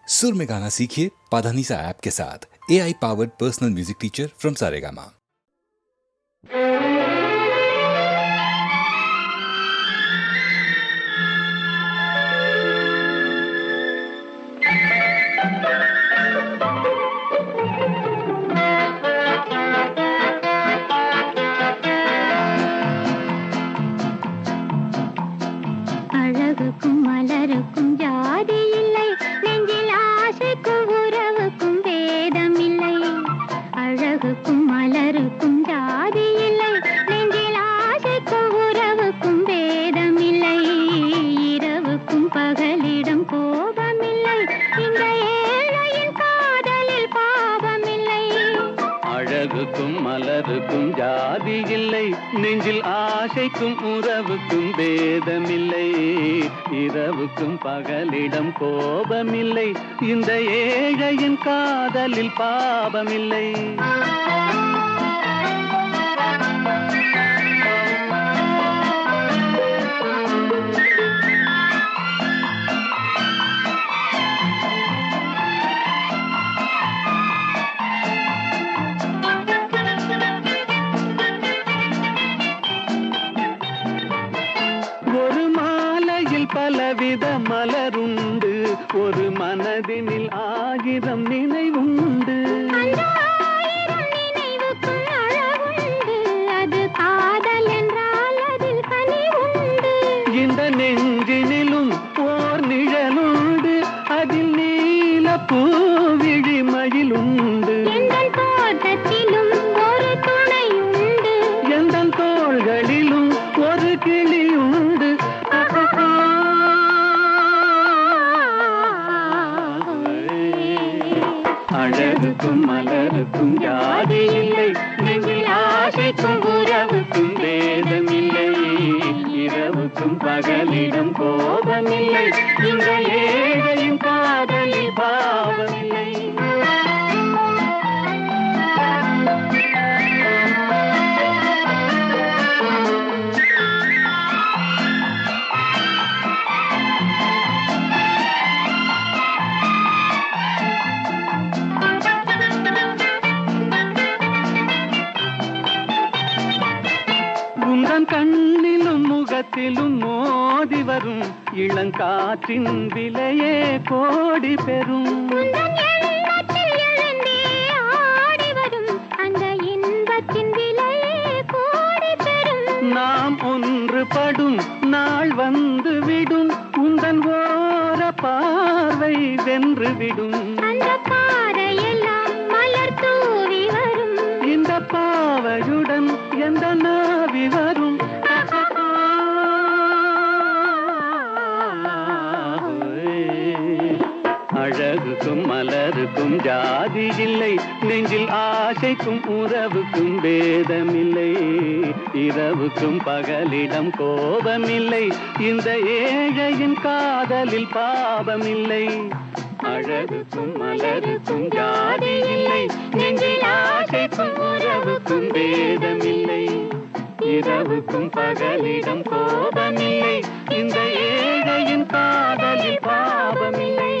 सुर में गाना सीखिए पाधानीसा ऐप के साथ। AI powered personal music teacher from Saregama. அழகுக்கும் மலருக்கும் ஜாதி இல்லை, நெஞ்சில் ஆசைக்கும் உறவுக்கும் பேதம் இல்லை. அழகுக்கும் மலருக்கும் ஜாதி இல்லை, நெஞ்சில் ஆசைக்கும் உறவுக்கும் பேதம் இல்லை. இரவுக்கும் பகலிடம் கோபமில்லை, இந்த ஏழையின் காதலில் பாவமில்லை. அழகுக்கும் மலருக்கும் ஜாதி இல்லை, நெஞ்சில் ஆசைக்கும் உறவுக்கும் பேதமில்லை. இரவுக்கும் பகலிடம் கோபமில்லை, இந்த ஏழையின் காதலில் பாவமில்லை. ஒரு மாலையில் பலவித மலருண்டு, ஒரு மனதினில் ஆயிரம் நினைவுண்டு. அந்த ஆயிரம் நினைவுக்கும் அழகுண்டு, அது காதல் என்றால் அதில் கனிவுண்டு. இந்த நெஞ்சினிலும் ஓர் நிழலுண்டு, அதில் நீல பூவிழிமயிலுண்டு. எங்கள் தோட்டத்திலும் ஒரு துணையுண்டு, எந்தன் தோள்களிலும் ஒரு கிளியுண்டு. அழகுக்கும் மலருக்கும் ஜாதி இல்லை, நெஞ்சில் ஆசைக்கும் உறவுக்கும் பேதமில்லை. இரவுக்கும் பகலிடம் கோபமில்லை, இந்த ஏழையின் காதலில் பாவமில்லை. உந்தன் கண்ணிலும் முகத்திலும் மோதி வரும் இளங்காற்றின் விலையே கோடி பெறும். உந்தன் எண்ணத்தில் எழுந்தே ஆடி வரும் அந்த இன்பத்தின் விலையே கோடி பெறும். நாம் ஒன்றுபடும் நாள் வந்து விடும், உந்தன் ஓர பார்வை வென்று விடும். அந்த பாறையெல்லாம் மலர் தூவி வரும், இந்த பாவையுடன் எந்த நாவி வரும். அழகுக்கும் மலருக்கும் ஜாதி இல்லை, நெஞ்சில் ஆசைக்கும் உறவுக்கும் பேதமில்லை. இரவுக்கும் பகலிடம் கோபமில்லை, இந்த ஏழையின் காதலில் பாவமில்லை. அழகுக்கும் மலருக்கும் ஜாதி இல்லை, நெஞ்சில் ஆசைக்கும் உறவுக்கும் பேதமில்லை. இரவுக்கும் பகலிடம் கோபமில்லை, இந்த ஏழையின் காதலில் பாவமில்லை.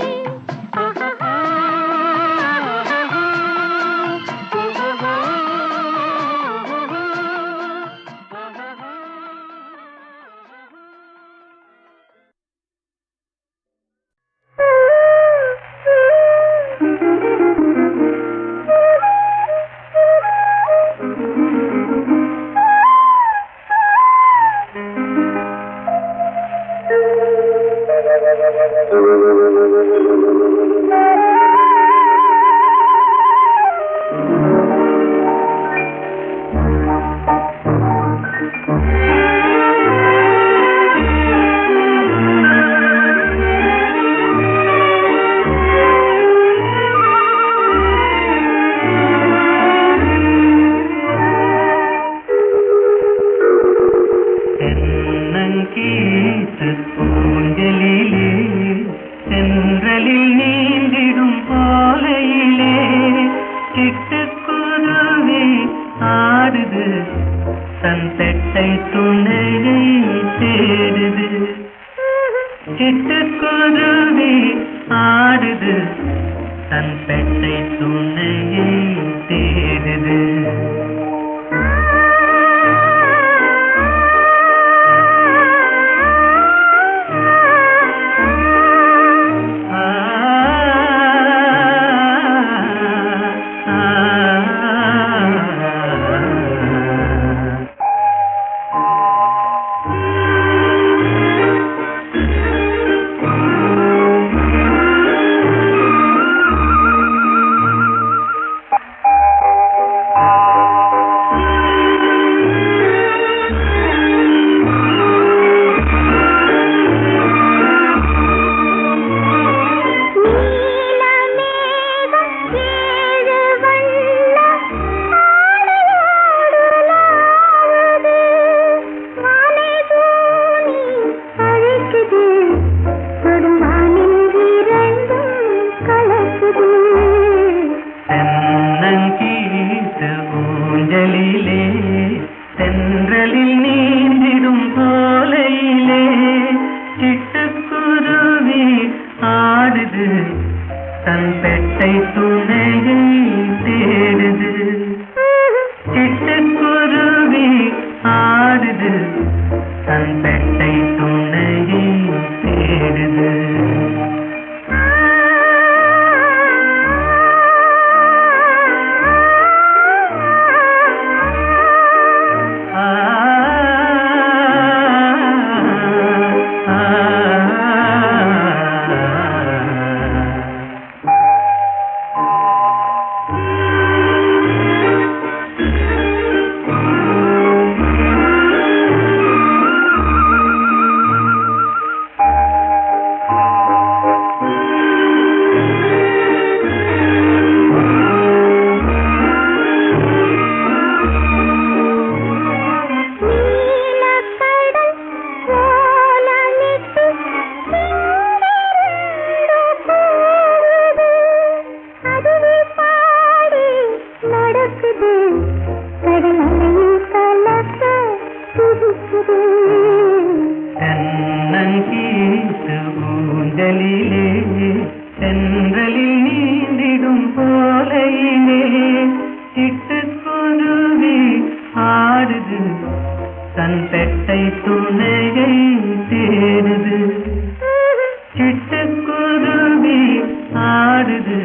ஆடுது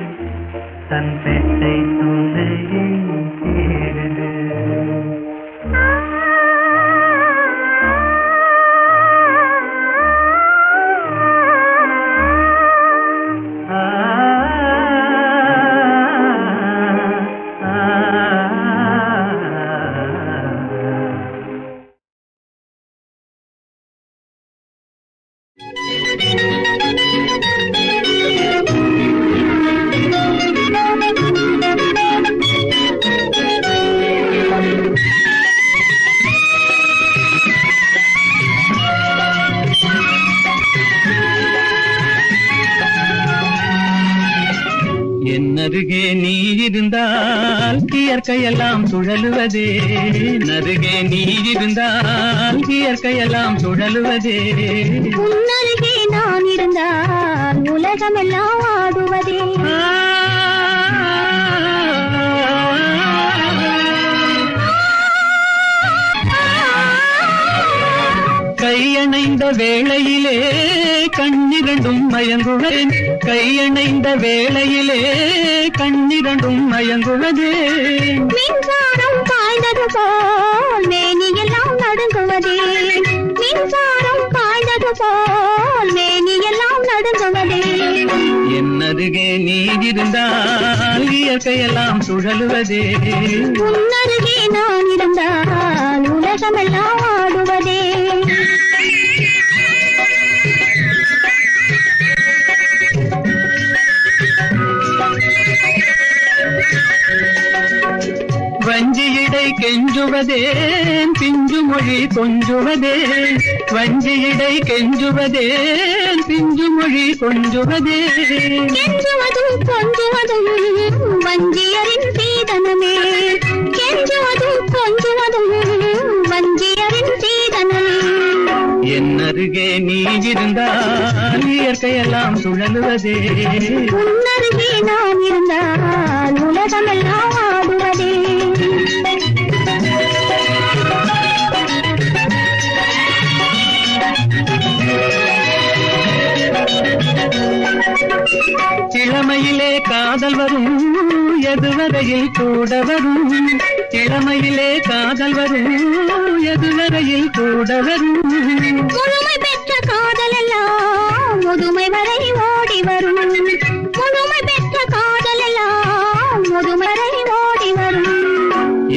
தன் பெட்டை துணையை தேடுது. நருகே நீ இருந்தால் இயற்கையெல்லாம் சுழலுவதே, நருகே நீ இருந்தால் இயற்கையெல்லாம் சுழலுவதே. உன்னருகே நான் இருந்தால் உலகமெல்லாம் ஆடுவதே. கையணைந்த வேளையிலே கண்ணிரண்டும் மயங்குவேன், கையணைந்த வேளையிலே கண்ணிரண்டும் மயங்குவதே. மின்சாரம் பாய்ந்தது போல் மேனியெல்லாம் நடுங்குவதே, மின்சாரம் பாய்ந்தது போல் மேனியெல்லாம் நடுங்குவதே. என்னருகே நீ இருந்தால் இயற்கையெல்லாம் சுழலுவதே. உன்னருகே நான் இருந்தால் உலகமெல்லாம் ஆடுவதே. வஞ்சியிடை கெஞ்சுவதேன் பிஞ்சு மொழி கொஞ்சுவதே, வஞ்சியிடை கெஞ்சுவதேன் பிஞ்சு மொழி கொஞ்சுவதே. கெஞ்சுவதும் கொஞ்சுவதும் வஞ்சியரின் சீதனமே, கெஞ்சுவதும் கொஞ்சுவதும் வஞ்சியரின் சீதனமே. என்ன அருகே நீ இருந்தால் இயற்கையெல்லாம் சுழலுவதே. உன்னருகே நான் இருந்தால் உலகமெல்லாம் ஆடுவதே. இளமையிலே காதல் வரும், எதுவரையில் கூட வரும். இளமையிலே காதல் வரும், எதுவரையில் கூட வரும். முழுமை பெற்ற காதல் எல்லாம் முதுமை வரை ஓடி வரும். முழுமை பெற்ற காதல் எல்லாம் முதுமை வரை ஓடி வரும்.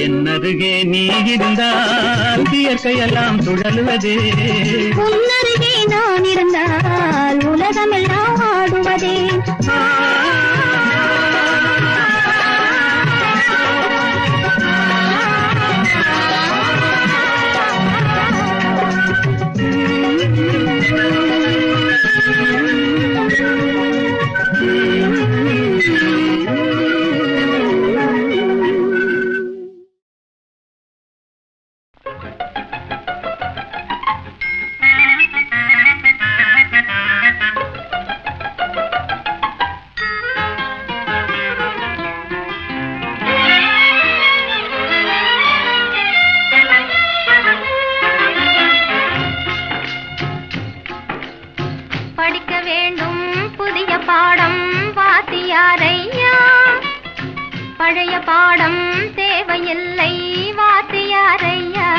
என்னருகே நீ இருந்தால் இயற்கையெல்லாம் சுழலுவதே. உன்னருகே நான் இருந்தால் உலகமெல்லாம் ஆடுவதே. படிக்க வேண்டும் புதிய பாடம் வாத்தியாரையா. பழைய பாடம் தேவையில்லை வாத்தியாரையா.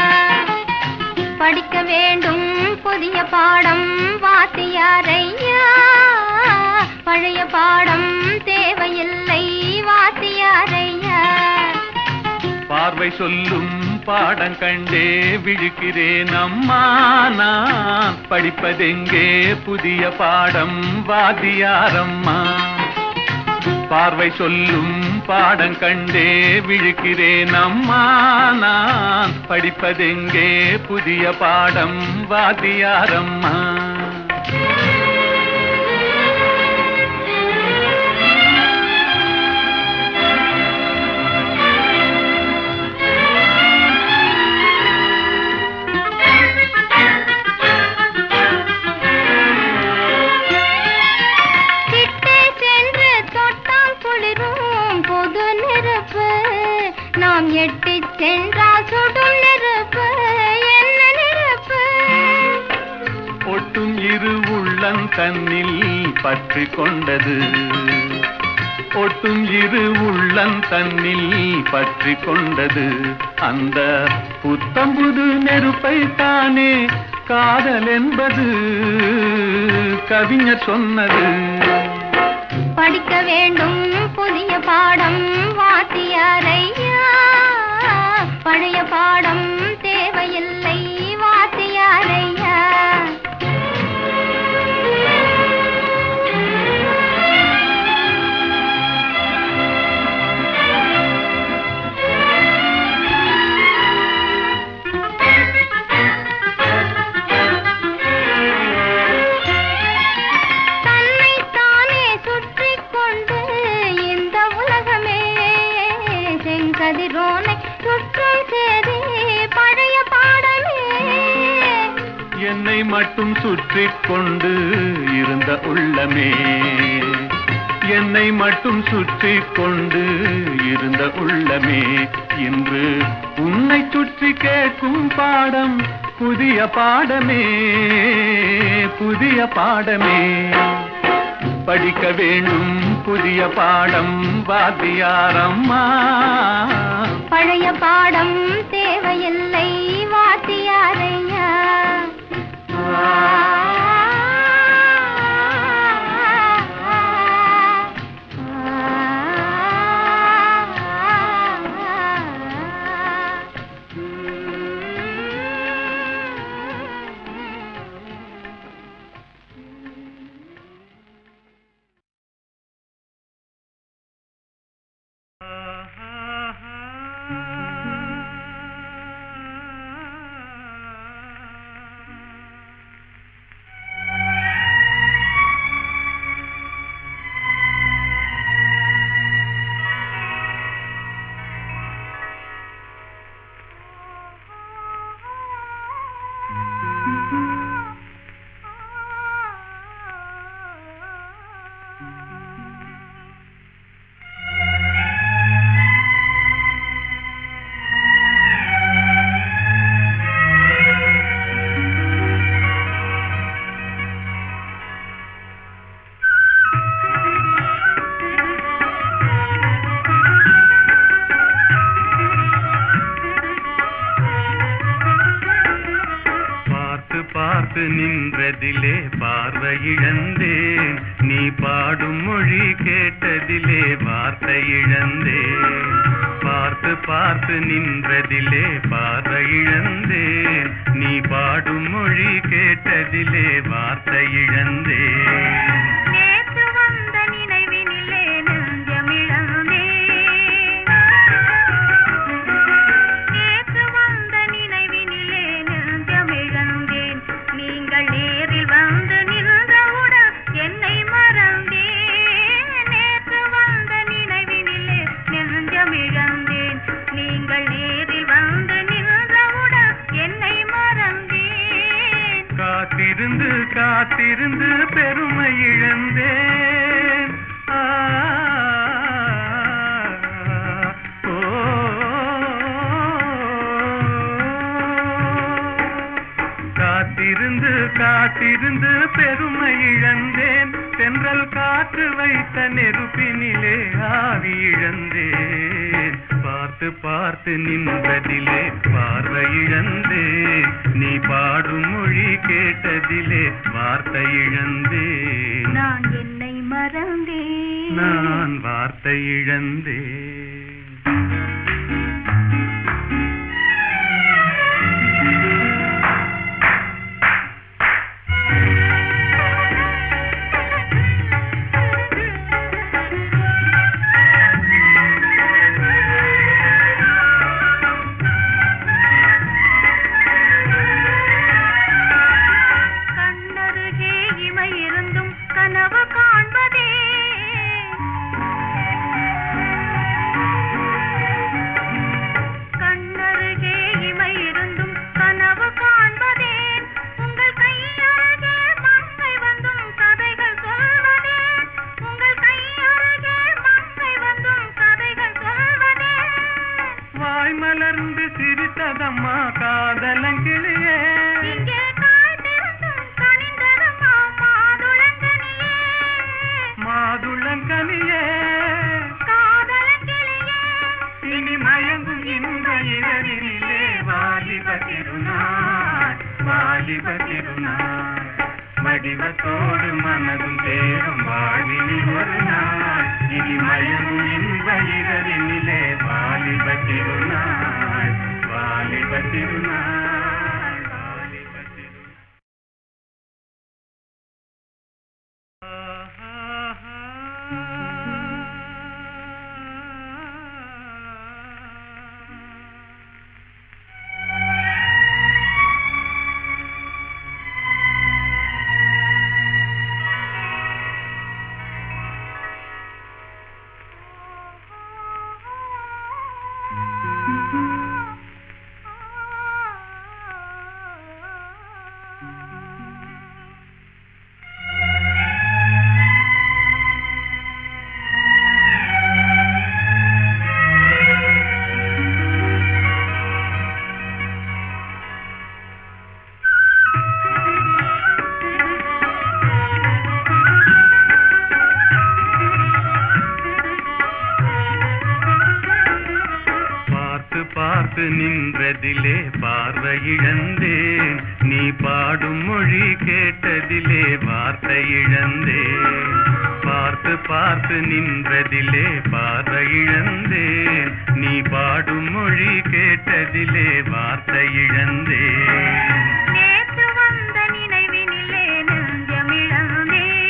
படிக்க வேண்டும் புதிய பாடம் வாத்தியாரையா. பழைய பாடம் தேவையில்லை வாத்தியாரையா. பார்வை சொல்லும் பாடம் கண்டே விழுக்கிறேன் அம்மா, நான் படிப்பதெங்கே புதிய பாடம் வாத்தியாரம்மா. பார்வை சொல்லும் பாடம் கண்டே விழுக்கிறேன் அம்மா, நான் படிப்பதெங்கே புதிய பாடம் வாத்தியாரம்மா. நாம் எட்டி சென்றால் சுடும் நெருப்பு என்ன நெருப்பு. ஒட்டும் இரு உள்ளம் தன்னில் பற்றி கொண்டது. ஒட்டும் இரு உள்ளம் தன்னில் பற்றி கொண்டது. அந்த புத்தம்புது நெருப்பை தானே காதல் என்பது கவிஞர் சொன்னது. படிக்க வேண்டும் புதிய பாடம் வாத்தியாரையா. பழைய பாடம் தேவையில்லை வாத்தியாரையா. கதிரோனை சுற்றும் சேதி பழைய பாடமே. என்னை மட்டும் சுற்றி கொண்டு இருந்த உள்ளமே. என்னை மட்டும் சுற்றி கொண்டு இருந்த உள்ளமே. இன்று உன்னை சுற்றி கேட்கும் பாடம் புதிய பாடமே, புதிய பாடமே. படிக்க வேண்டும் புதிய பாடம் வாத்தியாரம்மா. பழைய பாடம் தேவையில்லை வாத்தியாரையா. பார்த்து நின்றதிலே பார்வை இழந்தேன் நீ பாடும் மொழி கேட்டதிலே வார்த்தை இழந்தேன் பார்த்து பார்த்து நின்றதிலே பார்வை இழந்தேன் நீ பாடும் மொழி கேட்டதிலே வார்த்தை இழந்தேன் நேற்று வந்த நினைவினிலே நெஞ்சமிழந்தேன் நேற்று வந்த நினைவினிலே நெஞ்சமிழந்தேன் நீங்கள் நேரில் வந்து நின்றவுடன் என்னை மறந்தேன் நேற்று வந்த நினைவினிலே நெஞ்சமிழந்தேன் நீங்கள் நேரில் வந்து நின்றவுடன் என்னை மறந்தேன் காத்திருந்து காத்திருந்து பெருமை இழந்தேன் காத்திருந்து காத்திருந்து பெருமை இழந்தேன் தென்றல் காற்று வைத்த நெருப்பினிலே ஆவி இழந்தேன் பார்த்து பார்த்து நின்றதிலே பார்வை இழந்தேன் நீ பாடும் மொழி கேட்டதிலே வார்த்தை இழந்தேன் நான் என்னை மறந்தேன் நான் வார்த்தை இழந்தேன் கண்ணருகே இமை இருந்தும் கனவு காண்பதே கண்ணருகே இமை இருந்தும் கனவு காண்பதே உங்கள் கையருகே மங்கை வந்தும் கதைகள் சொல்வதே உங்கள் கையருகே மங்கை வந்தும் கதைகள் சொல்வதே வாய் மலர்ந்து சிரித்ததம்மா காதலங்கிளியே இங்கே காய்ந்திருந்தும் கனிந்ததம்மா மாதுளங்கனியே மாதுளங்கனியே காதலங்கிளியே இனி மயங்கும் இந்த இரவினிலே வாலிப திருநாள் வாலிப திருநாள் வடிவத்தோடு மனதும் தேரும் வாழ்வினில் ஒரு நாள் இனி மயங்கும் இந்த இரவினிலே வாலிப திருநாள் வாலிப திருநாள் வாலிப பார்த்து பார்த்து நின்றதிலே பார்வை இழந்தேன் நீ பாடும் மொழி கேட்டதிலே வார்த்தை இழந்தேன் பார்த்து பார்த்து நின்றதிலே பார்வை இழந்தேன் நீ பாடும் மொழி கேட்டதிலே வார்த்தை இழந்தேன் நேற்று வந்த நினைவினிலே நெஞ்சமிழந்தேன்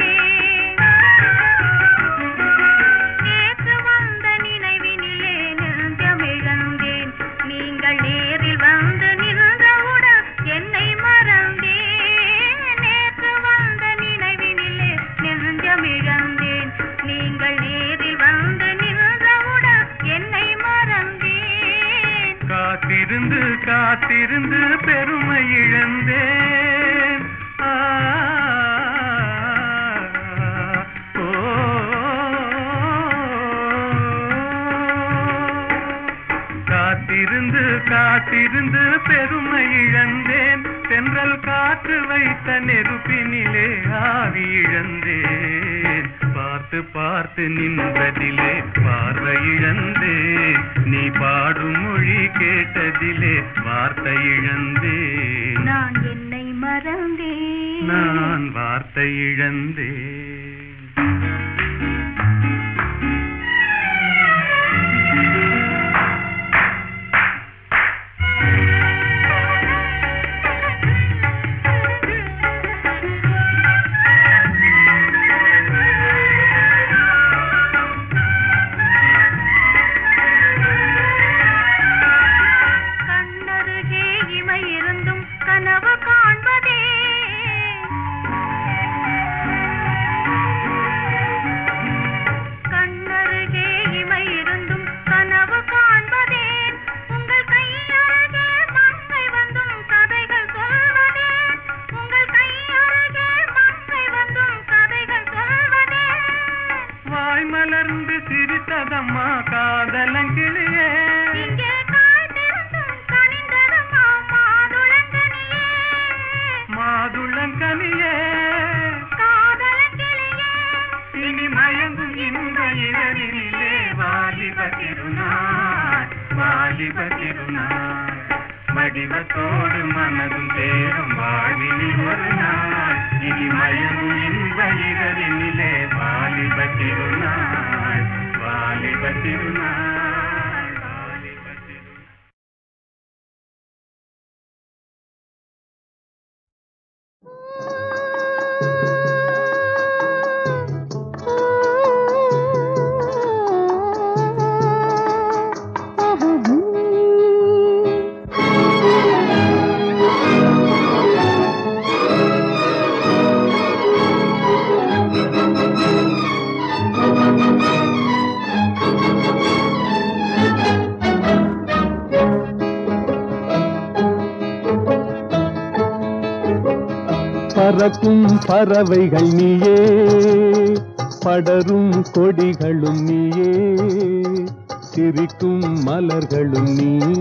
நேற்று வந்த நினைவினிலே நெஞ்சமிழந்தேன் நீங்கள் நேரில் வந்து நின்றவுடன் என்னை மறந்தேன் நேற்று வந்த நினைவினிலே நெஞ்சமிழந்தேன் நீங்கள் நேரில் வந்து நின்றவுடன் என்னை மறந்தேன் காத்திருந்து காத்திருந்து பெருமை இழந்தேன் காத்திருந்து காத்திருந்து பெருமை இழந்தேன் தென்றல் காற்று வைத்த நெருப்பினிலே ஆவி இழந்தேன் பார்த்து பார்த்து நின்றதிலே பார்வை இழந்தேன் நீ பாடும் மொழி கேட்டதிலே வார்த்தை இழந்தேன் நான் என்னை மறந்தேன். நான் வார்த்தை இழந்தேன். கண்ணருகே இமை இருந்தும் கனவு காண்பதே, கண்ணருகே இமை இருந்தும் கனவு காண்பதே, உங்கள் கையருகே மங்கை வந்தும் கதைகள் சொல்வதே, உங்கள் கையருகே மங்கை வந்தும் கதைகள் சொல்வதே. வாய் மலர்ந்து சிரித்ததம்மா காதலங்கிளியே, இங்கே காய்ந்திருந்தும் கனிந்ததம்மா மாதுளங்கனியே, மாதுளங்கனியே, காதலங்கிளியே. இனி மயங்கும் இந்த இரவினிலே வாலிப திருநாள், வாலிப திருநாள். வடிவத்தோடு மனதும் தேரும் வாழ்வினில் ஒரு நாள். இனி மயங்கும் இந்த இரவினிலே வாலிப திருநாள், வாலிப திருநாள், வாலிப திருநாள். பறக்கும் பறவைகள் நீயே, படரும் கொடிகளும் நீயே, சிரிக்கும் மலர்களும் நீயே,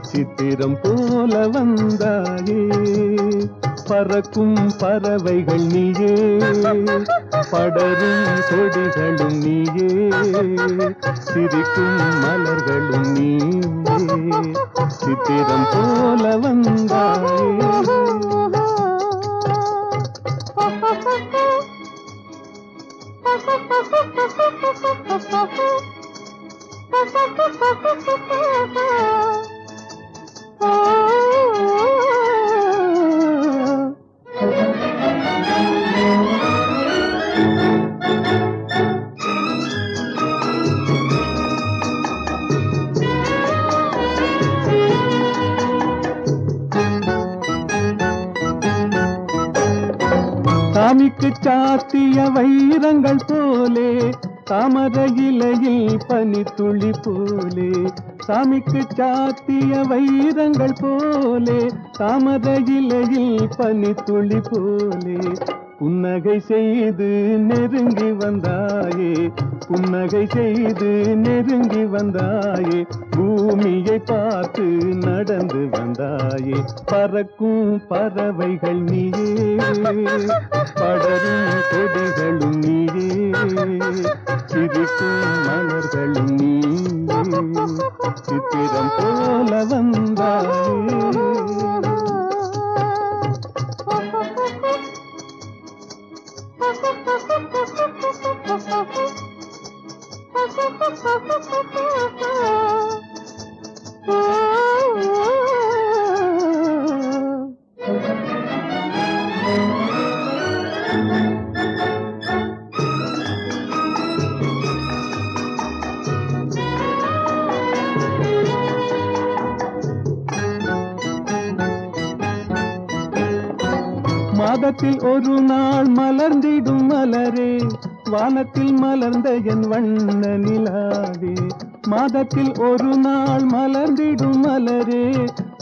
சித்திரம் போல வந்தாயே. பறக்கும் பறவைகள் நீயே, படரும் கொடிகளும் நீயே, சிரிக்கும் மலர்களும் நீயே, சித்திரம் போல வந்தாயே. சாமிக்கு சாத்திய வைரங்கள் போலே, தாமரை இலையில் பனித்துளி போலே, சாமிக்கு சாத்திய வைரங்கள் போலே, தாமரை இலையில் பனித்துளி போலே, புன்னகை செய்து நெருங்கி வந்தாயே, புன்னகை செய்து நெருங்கி வந்தாயே, பூமியை பார்த்து நடந்து வந்தாயே. பறக்கும் பறவைகள் நீயே, படரும் கொடிகளும் நீயே, சிரிக்கும் மலர்களும் நீயே, சித்திரம் போல வந்தாயே. மாதத்தில் ஒரு நாள் மலர்ந்திடும் மலரே, வானத்தில் மலர்ந்த என் வண்ண நிலாவே. மாதத்தில் ஒரு நாள் மலர்ந்திடும் மலரே,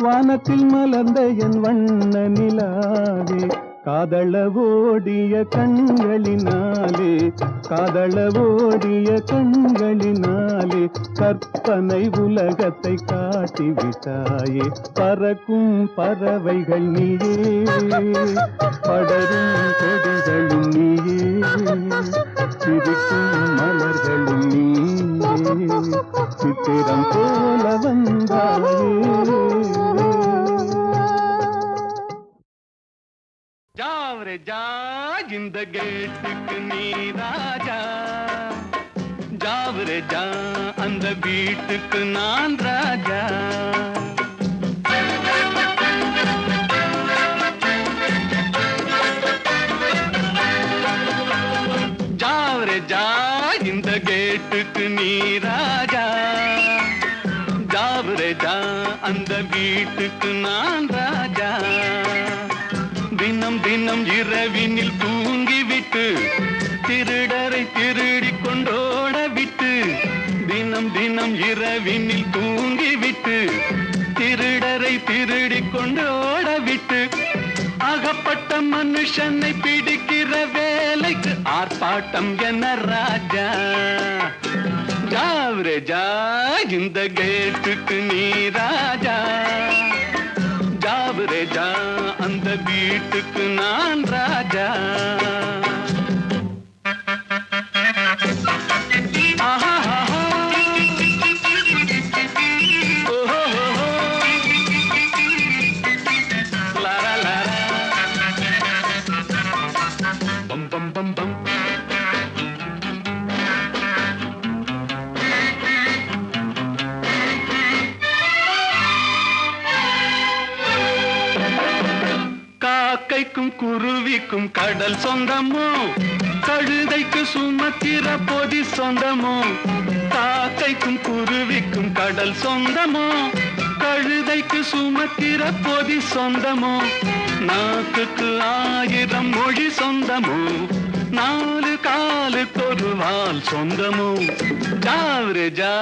வானத்தில் மலர்ந்த என் வண்ண நிலாவே. காதளவோடிய கண்களினாலே, காதளவோடிய கண்களினாலே, கற்பனை உலகத்தை காட்டிவிட்டாயே. பறக்கும் பறவைகள் நீயே, படரும் கொடிகளும் நீயே, சிரிக்கும் மலர்களும் நீயே, சித்திரம் போல வந்தாயே. ஜா இந்த கேட்டுக்கு நீ ராஜா, ஜாவரே ஜா அந்த வீட்டுக்கு நான் ராஜா. ஜாவரே ஜா இந்த கேட்டுக்கு நீ ராஜா, ஜாவரே ஜா அந்த வீட்டுக்கு நான் ராஜா. தினம் தினம் இரவினில் தூங்கிவிட்டு திருடரை திருடி கொண்டோட விட்டு, தினம் தினம் இரவினில் தூங்கிவிட்டு திருடரை திருடி கொண்டோட விட்டு, அகப்பட்ட மனுஷனை பிடிக்கிற வேலைக்கு ஆர்ப்பாட்டம் என ராஜா. ஜாவரே ஜா இந்த கேட்டுக்கு நீ ராஜா, ஜாவரே ஜா அந்த வீட்டுக்கு நான் ராஜா. காக்கைக்கும் குருவிக்கும் கடல் சொந்தமோ, கழுதைக்கு சுமத்திர பொதி சொந்தமோ. காக்கைக்கும் குருவிக்கும் கடல் சொந்தமோ, கழுதைக்கு சுமத்திர பொதி சொந்தமோ. நாக்குக்கு 1000 மொழி சொந்தமோ, 4 காலுக்கு ஒரு வால் சொந்தமோ. ஜாவரே ஜா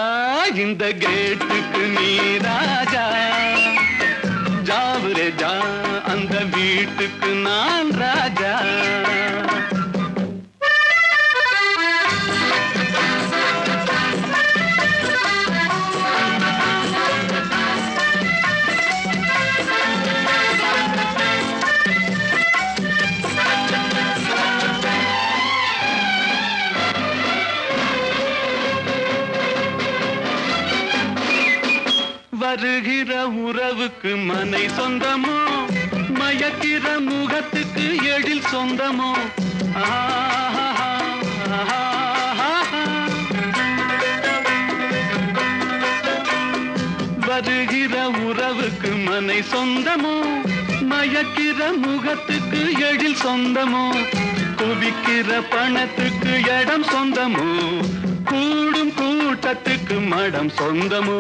இந்த கேட்டுக்கு நீ ராஜா, ஜாவரே ஜா அந்த வீட்டுக்கு நான் ராஜா. வருகிற உறவுக்கு மனை சொந்தமோ, மயக்கிற முகத்துக்கு எழில் சொந்தமோ. வருகிற உறவுக்கு மனை சொந்தமோ, மயக்கிற முகத்துக்கு எழில் சொந்தமோ. குவிக்கிற பணத்துக்கு இடம் சொந்தமோ, கூடும் கூட்டத்துக்கு மடம் சொந்தமோ.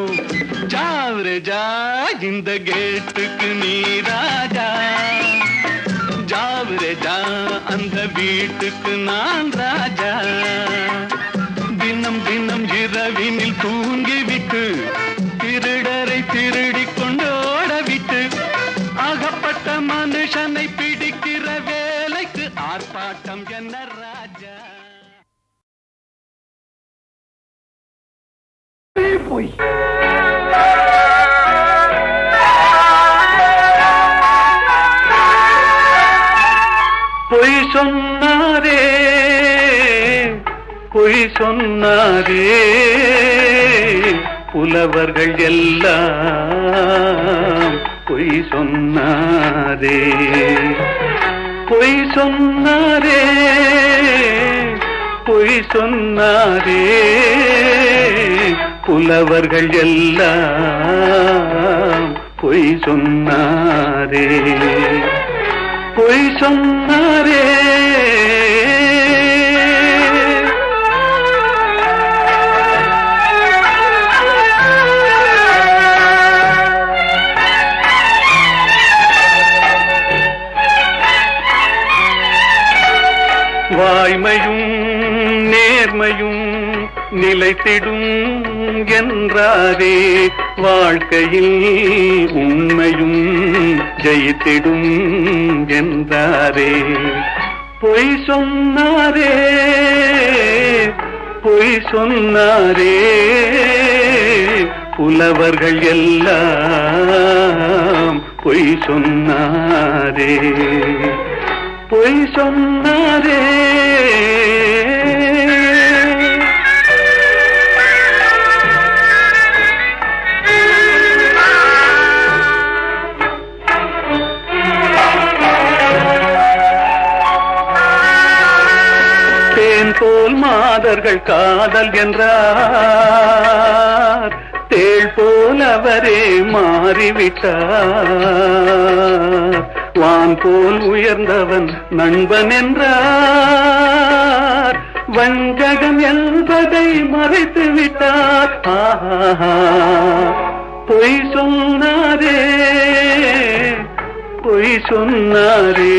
ஜாவரே ஜா இந்த கேட்டுக்கு நீ ராஜா, ஜாவரே ஜா அந்த வீட்டுக்கு நான் ராஜா. தினம் தினம் இரவினில் தூங்கிவிட்டு திருடரை திருடி கொண்டோட விட்டு, அகப்பட்ட மனுஷனை பிடிக்கிற வேலைக்கு ஆர்ப்பாட்டம் என்ன ராஜா. பொய் பொய் சொன்னாரே, பொய் சொன்னாரே புலவர்கள் எல்லாம் பொய் சொன்னாரே. பொய் சொன்னாரே, பொய் சொன்னாரே புலவர்கள் எல்லாம் பொய் சொன்னாரே, பொய் சொன்னாரே. வாய்மையும் நேர்மையும் நிலைத்திடும் என்றாரே, வாழ்க்கையில் உண்மையும் ஜெயித்திடும் என்றாரே. பொய் சொன்னாரே, பொய் சொன்னாரே புலவர்கள் எல்லாம் பொய் சொன்னாரே, பொய் சொன்னாரே. காதல் என்றார், தேள் போல் அவரே மாறிவிட்டார். வான் போல் உயர்ந்தவன் நண்பன் என்றார், வஞ்சகம் என்பதை மறைத்து விட்டார். பொய் சொன்னாரே, பொய் சொன்னாரே,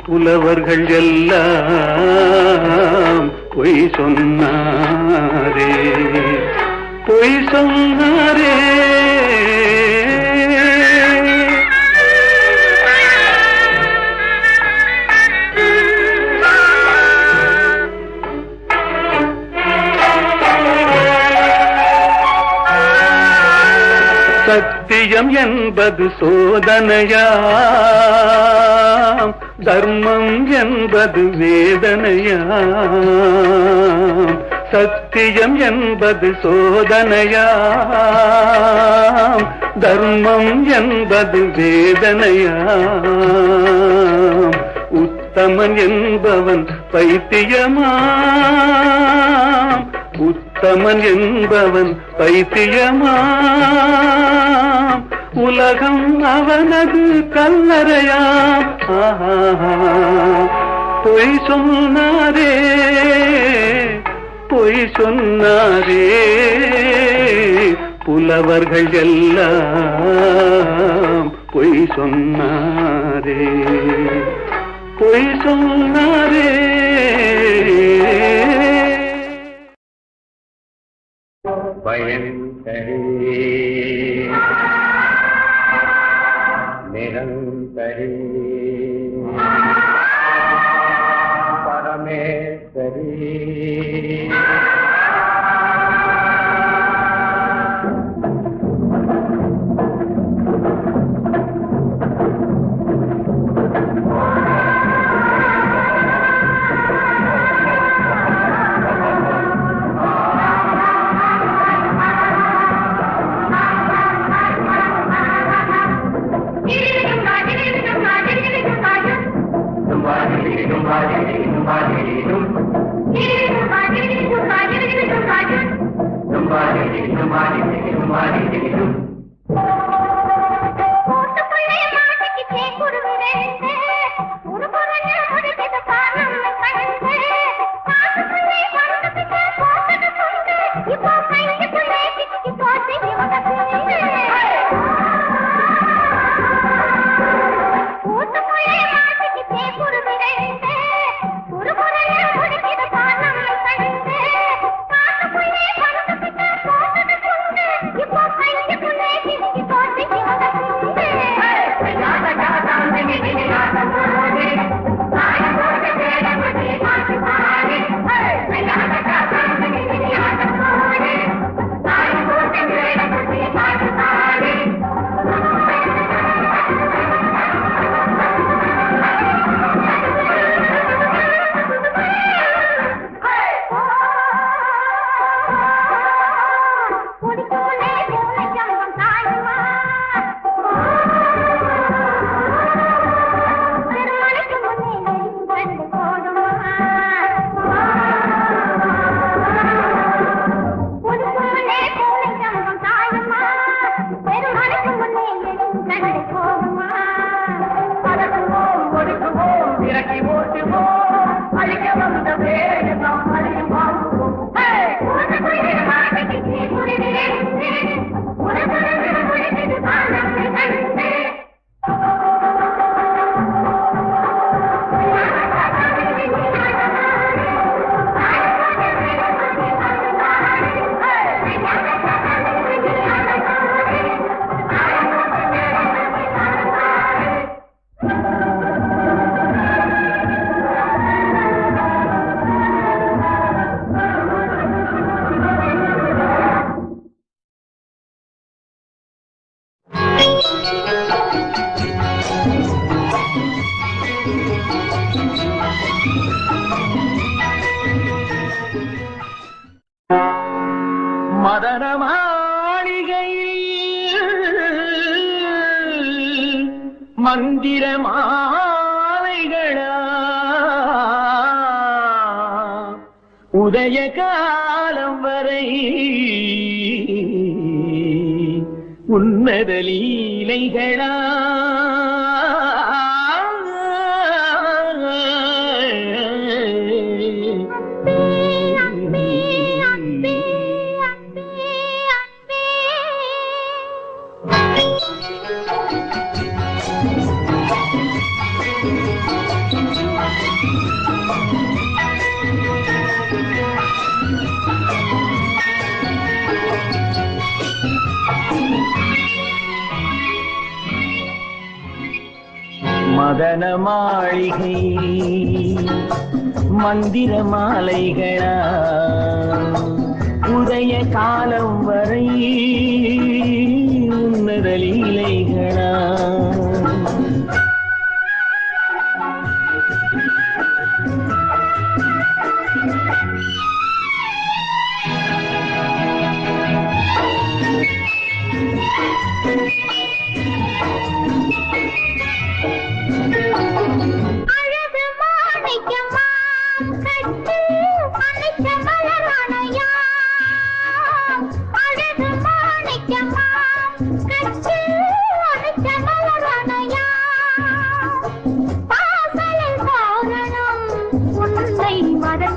புலவர்கள் எல்லாம் பொய் சொன்னாரே, பொய் சொன்னாரே. சத்தியம் என்பது சோதனையாம், தர்மம் என்பது வேதனையாம். சத்தியம் என்பது சோதனையாம், தர்மம் என்பது வேதனையாம். உத்தமன் என்பவன் பைத்தியமாம், உத்தமன் என்பவன் பைத்தியமாம். உலகம் அவனது கல்லறையாம். பொய் சொன்னாரே, பொய் சொன்னாரே, புலவர்கள் எல்லாம் பொய் சொன்னாரே, பொய் சொன்னாரே. பயன்தரே நிரந்தரே பரமேஸ்வரே மதன மாளிகையில் மந்திர மாலைகளா உதய காலம் வரை உன்னத லீலைகளா மதன மாளிகை மந்திர மாலைகளா உதய காலம் வரை உன்னத லீலைகளா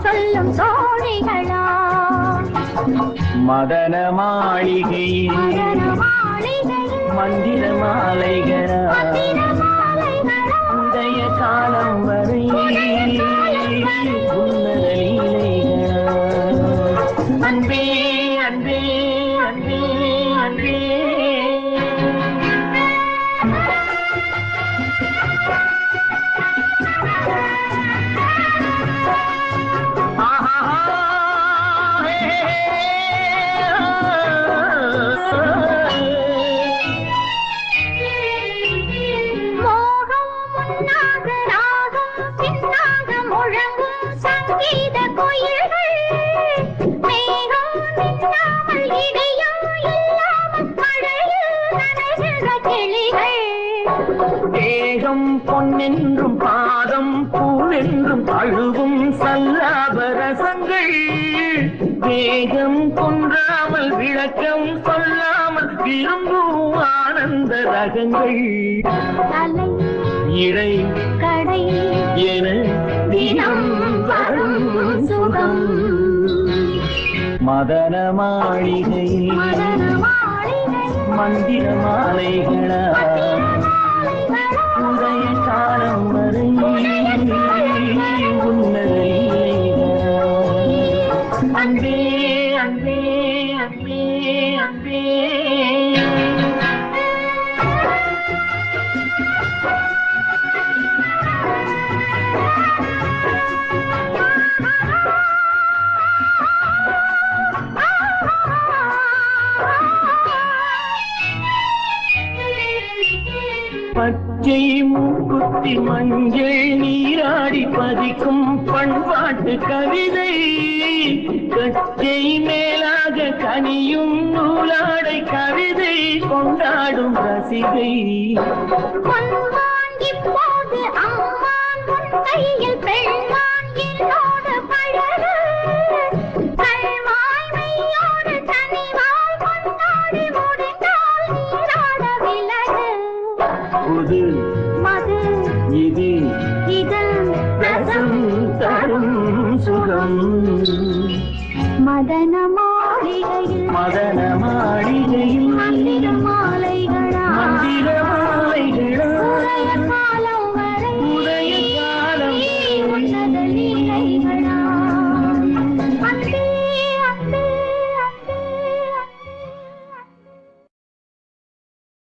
சொல்லும் தோழிகளா மதன மாளிகையில் மந்திர மாலைகளா உதய காலம் வரை உன்னத லீலைகளா அன்பே அன்பே அன்பே அன்பே தேகம் பொன்னென்றும் பாதம் பூவென்றும் அழுவும் சல்லாபரசங்கள் வேகம் கொன்றாமல் விளக்கம் சொல்லாமல் விரும்பும் ஆனந்த ரகங்கள் இடை கடை என தினம் வரும் சுகம் மதன மாளிகை மந்திர மாலைகளா உதய காலம் வரை உன்னத லீலைகளா அன்பே அன்பே அன்பே அன்பே பச்சை மூக்குத்தி மஞ்சள் நீராடி பதிக்கும் பண்பாட்டு கவிதை கச்சை மேலாக கனியும் நூலாடை கவிதை கொண்டாடும் ரசிகை இப்போது அம்மான் உன் கையில் பெண்மான் என்னோடு பழகு கல்வாய் மெய்யோடு தனிவாய் கொண்டாடி முடிந்தால் நீராட விலகு புது மது இது இதழ் ரசம் தரும் சுகம் மதன மாளிகையில் மதன மாளிகையில் மந்திர